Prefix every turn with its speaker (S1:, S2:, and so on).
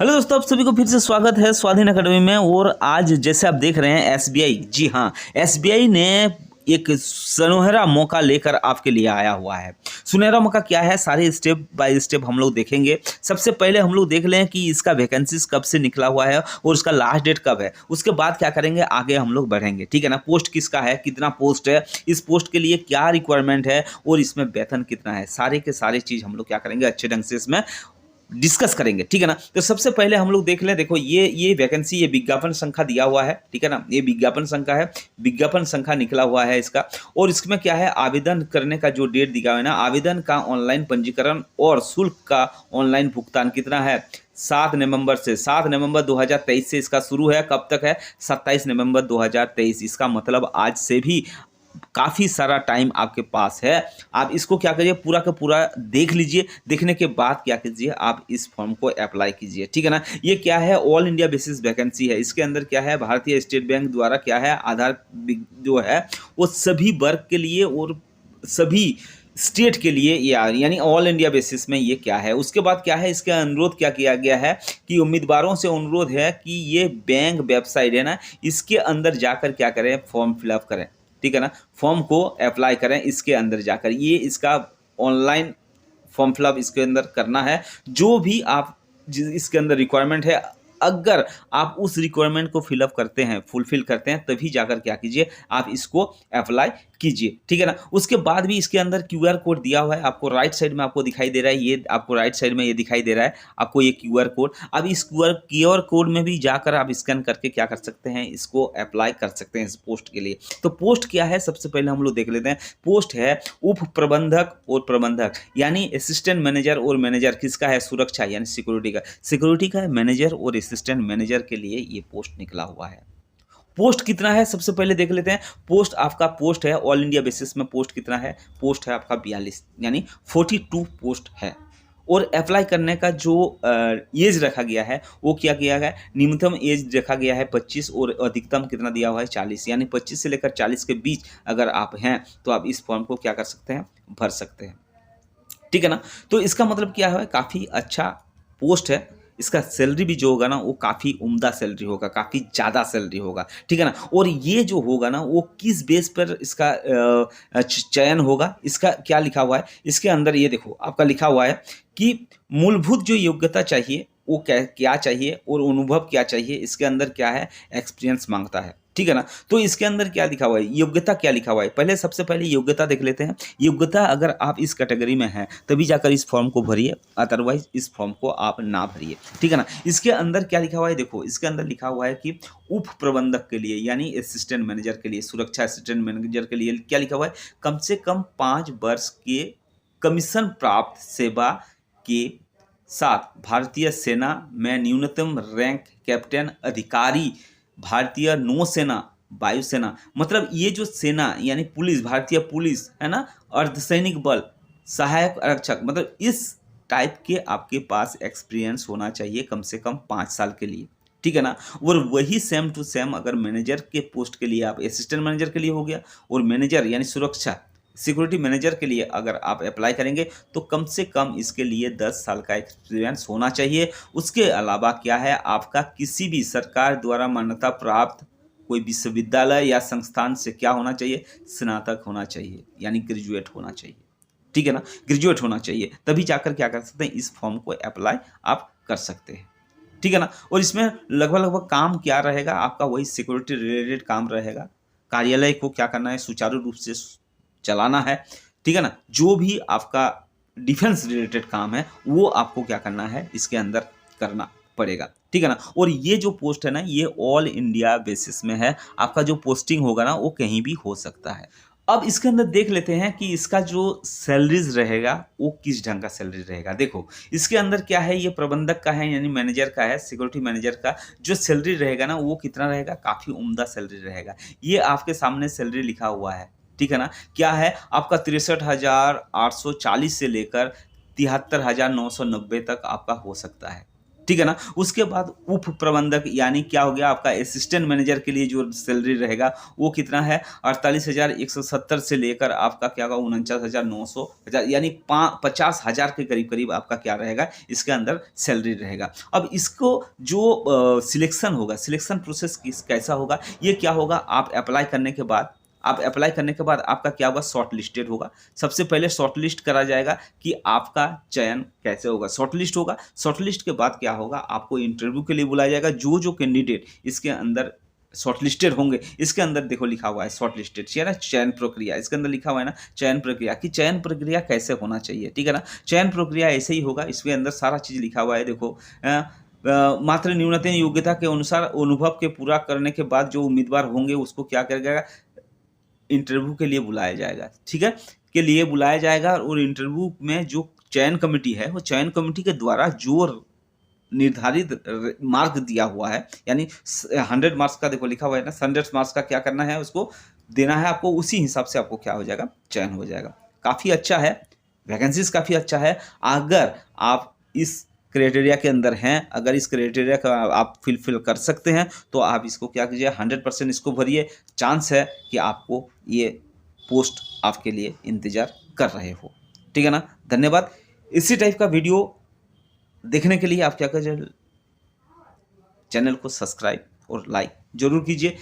S1: Hello दोस्तों, आप सभी को फिर से स्वागत है स्वाधीन अकेडमी में। और आज जैसे आप देख रहे हैं एसबीआई, जी हाँ, एसबीआई ने एक सुनहरा मौका लेकर आपके लिए आया हुआ है। सुनहरा मौका क्या है, सारे स्टेप बाय स्टेप हम लोग देखेंगे। सबसे पहले हम लोग देख लें कि इसका वैकेंसीज कब से निकला हुआ है और उसका लास्ट डेट कब है। उसके बाद क्या करेंगे, आगे हम लोग बढ़ेंगे, ठीक है ना। पोस्ट किसका है, कितना पोस्ट है, इस पोस्ट के लिए क्या रिक्वायरमेंट है और इसमें वेतन कितना है, सारे के सारे चीज़ हम लोग क्या करेंगे, अच्छे ढंग से इसमें डिस्कस करेंगे, ठीक है ना। तो सबसे पहले हम लोग देख लें, देखो ये वैकेंसी, ये विज्ञापन संख्या दिया हुआ है, ठीक है ना। ये विज्ञापन संख्या है, विज्ञापन संख्या निकला हुआ है इसका। और इसमें क्या है, आवेदन करने का जो डेट दिया हुआ है ना, आवेदन का ऑनलाइन पंजीकरण और शुल्क का ऑनलाइन भुगतान कितना है, 7 नवंबर से 7 नवंबर 2023 से इसका शुरू है। कब तक है, 27 नवंबर 2023। इसका मतलब आज से भी काफ़ी सारा टाइम आपके पास है। आप इसको क्या करिए, पूरा का पूरा देख लीजिए। देखने के बाद क्या कीजिए, आप इस फॉर्म को अप्लाई कीजिए, ठीक है ना। ये क्या है, ऑल इंडिया बेसिस वैकेंसी है। इसके अंदर क्या है, भारतीय स्टेट बैंक द्वारा क्या है, आधार जो है वो सभी वर्ग के लिए और सभी स्टेट के लिए यानी ऑल इंडिया बेसिस में ये क्या है। उसके बाद क्या है, इसका अनुरोध क्या किया गया है कि उम्मीदवारों से अनुरोध है कि ये बैंक वेबसाइट है ना, इसके अंदर जाकर क्या करें, फॉर्म फिलअप करें, ठीक है ना। फॉर्म को अप्लाई करें इसके अंदर जाकर। ये इसका ऑनलाइन फॉर्म फिलअप इसके अंदर करना है। जो भी आप इसके अंदर रिक्वायरमेंट है, अगर आप उस रिक्वायरमेंट को फिलअप करते हैं, फुलफिल करते हैं, तभी जाकर क्या कीजिए, आप इसको अप्लाई कीजिए, ठीक है ना। उसके बाद भी इसके अंदर क्यूआर कोड दिया हुआ है, आपको राइट साइड में आपको दिखाई दे रहा है। ये आपको राइट साइड में ये दिखाई दे रहा है आपको ये क्यूआर कोड। अब इस क्यूआर कोड में भी जाकर आप स्कैन करके क्या कर सकते हैं, इसको अप्लाई कर सकते हैं इस पोस्ट के लिए। तो पोस्ट क्या है, सबसे पहले हम लोग देख लेते हैं। पोस्ट है उप प्रबंधक और प्रबंधक, यानी असिस्टेंट मैनेजर और मैनेजर किसका है, सुरक्षा यानी सिक्योरिटी का है। मैनेजर और असिस्टेंट मैनेजर के लिए ये पोस्ट निकला हुआ है। पोस्ट कितना है, सबसे पहले देख लेते हैं। पोस्ट आपका पोस्ट है ऑल इंडिया बेसिस में, पोस्ट कितना है, पोस्ट है आपका 42 यानी 42 पोस्ट है। और अप्लाई करने का जो एज रखा गया है वो क्या किया गया है, न्यूनतम एज रखा गया है 25 और अधिकतम कितना दिया हुआ है 40, यानी 25 से लेकर 40 के बीच अगर आप हैं तो आप इस फॉर्म को क्या कर सकते हैं, भर सकते हैं, ठीक है ना। तो इसका मतलब क्या है, काफ़ी अच्छा पोस्ट है। इसका सैलरी भी जो होगा ना वो काफ़ी उम्दा सैलरी होगा, काफ़ी ज़्यादा सैलरी होगा, ठीक है ना। और ये जो होगा ना वो किस बेस पर इसका चयन होगा, इसका क्या लिखा हुआ है इसके अंदर, ये देखो आपका लिखा हुआ है कि मूलभूत जो योग्यता चाहिए वो क्या चाहिए और अनुभव क्या चाहिए। इसके अंदर क्या है, एक्सपीरियंस मांगता है, ठीक है ना। तो इसके अंदर क्या लिखा हुआ है, योग्यता क्या लिखा हुआ है, पहले सबसे पहले योग्यता देख लेते हैं। योग्यता अगर आप इस कैटेगरी में हैं तभी जाकर इस फॉर्म को भरिए, अदरवाइज इस फॉर्म को आप ना भरिए, ठीक है ना। इसके अंदर क्या लिखा हुआ है, देखो इसके अंदर लिखा हुआ है कि उप प्रबंधक के लिए यानी असिस्टेंट मैनेजर के लिए, सुरक्षा असिस्टेंट मैनेजर के लिए क्या लिखा हुआ है, कम से कम 5 वर्ष के कमीशन प्राप्त सेवा के साथ भारतीय सेना में न्यूनतम रैंक कैप्टन अधिकारी, भारतीय नौसेना, वायुसेना, मतलब ये जो सेना यानी पुलिस, भारतीय पुलिस है ना, अर्धसैनिक बल, सहायक आरक्षक, मतलब इस टाइप के आपके पास एक्सपीरियंस होना चाहिए कम से कम 5 साल के लिए, ठीक है ना। और वही सेम टू सेम अगर मैनेजर के पोस्ट के लिए, आप असिस्टेंट मैनेजर के लिए हो गया, और मैनेजर यानी सुरक्षा सिक्योरिटी मैनेजर के लिए अगर आप अप्लाई करेंगे तो कम से कम इसके लिए 10 साल का एक्सपीरियंस होना चाहिए। उसके अलावा क्या है, आपका किसी भी सरकार द्वारा मान्यता प्राप्त कोई विश्वविद्यालय या संस्थान से क्या होना चाहिए, स्नातक होना चाहिए यानी ग्रेजुएट होना चाहिए, ठीक है ना। ग्रेजुएट होना चाहिए, तभी जाकर क्या कर सकते हैं, इस फॉर्म को अप्लाई आप कर सकते हैं, ठीक है ना। और इसमें लगभग काम क्या रहेगा आपका, वही सिक्योरिटी रिलेटेड काम रहेगा। कार्यालय को क्या करना है, सुचारू रूप से चलाना है, ठीक है ना। जो भी आपका डिफेंस रिलेटेड काम है वो आपको क्या करना है, इसके अंदर करना पड़ेगा, ठीक है ना। और ये जो पोस्ट है ना, ये ऑल इंडिया बेसिस में है। आपका जो पोस्टिंग होगा ना वो कहीं भी हो सकता है। अब इसके अंदर देख लेते हैं कि इसका जो सैलरीज रहेगा वो किस ढंग का सैलरी रहेगा। देखो इसके अंदर क्या है, ये प्रबंधक का है यानी मैनेजर का है, सिक्योरिटी मैनेजर का जो सैलरी रहेगा ना वो कितना रहेगा, काफ़ी उम्दा सैलरी रहेगा। ये आपके सामने सैलरी लिखा हुआ है, ठीक है ना। क्या है आपका 63,840 से लेकर 73,990 तक आपका हो सकता है, ठीक है ना। उसके बाद उप प्रबंधक यानी क्या हो गया, आपका असिस्टेंट मैनेजर के लिए जो सैलरी रहेगा वो कितना है, 48,170 से लेकर आपका क्या होगा 49,900 यानी 50,000 के करीब करीब आपका क्या रहेगा, इसके अंदर सैलरी रहेगा। अब इसको जो सिलेक्शन होगा, सिलेक्शन प्रोसेस कैसा होगा, ये क्या होगा, आप अप्लाई करने के बाद आपका क्या होगा, शॉर्ट लिस्टेड होगा। सबसे पहले शॉर्ट लिस्ट करा जाएगा कि आपका चयन कैसे होगा, शॉर्ट लिस्ट होगा। शॉर्ट लिस्ट के बाद क्या होगा, आपको इंटरव्यू के लिए बुलाया जाएगा। जो जो कैंडिडेट इसके अंदर शॉर्ट लिस्टेड होंगे, इसके अंदर देखो लिखा हुआ है शॉर्ट लिस्टेड, ठीक है ना, चयन प्रक्रिया, इसके अंदर लिखा हुआ है ना चयन प्रक्रिया, कि चयन प्रक्रिया कैसे होना चाहिए, ठीक है ना। चयन प्रक्रिया ऐसे ही होगा, इसके अंदर सारा चीज़ लिखा हुआ है। देखो मात्र न्यूनतम योग्यता के अनुसार अनुभव के पूरा करने के बाद जो उम्मीदवार होंगे उसको क्या किया जाएगा, इंटरव्यू के लिए बुलाया जाएगा, ठीक है, के लिए बुलाया जाएगा। और इंटरव्यू में जो चयन कमेटी है, वो चयन कमेटी के द्वारा जो निर्धारित मार्क दिया हुआ है, यानी 100 मार्क्स का देखो लिखा हुआ है ना, 100 मार्क्स का क्या करना है, उसको देना है आपको, उसी हिसाब से आपको क्या हो जाएगा, चयन हो जाएगा। काफ़ी अच्छा है, वैकेंसीज काफ़ी अच्छा है। अगर आप इस क्राइटेरिया के अंदर हैं, अगर इस क्राइटेरिया का आप फिल कर सकते हैं, तो आप इसको क्या कीजिए, 100% इसको भरिए। चांस है कि आपको ये पोस्ट आपके लिए इंतज़ार कर रहे हो, ठीक है ना। धन्यवाद। इसी टाइप का वीडियो देखने के लिए आप क्या करिए, चैनल को सब्सक्राइब और लाइक जरूर कीजिए।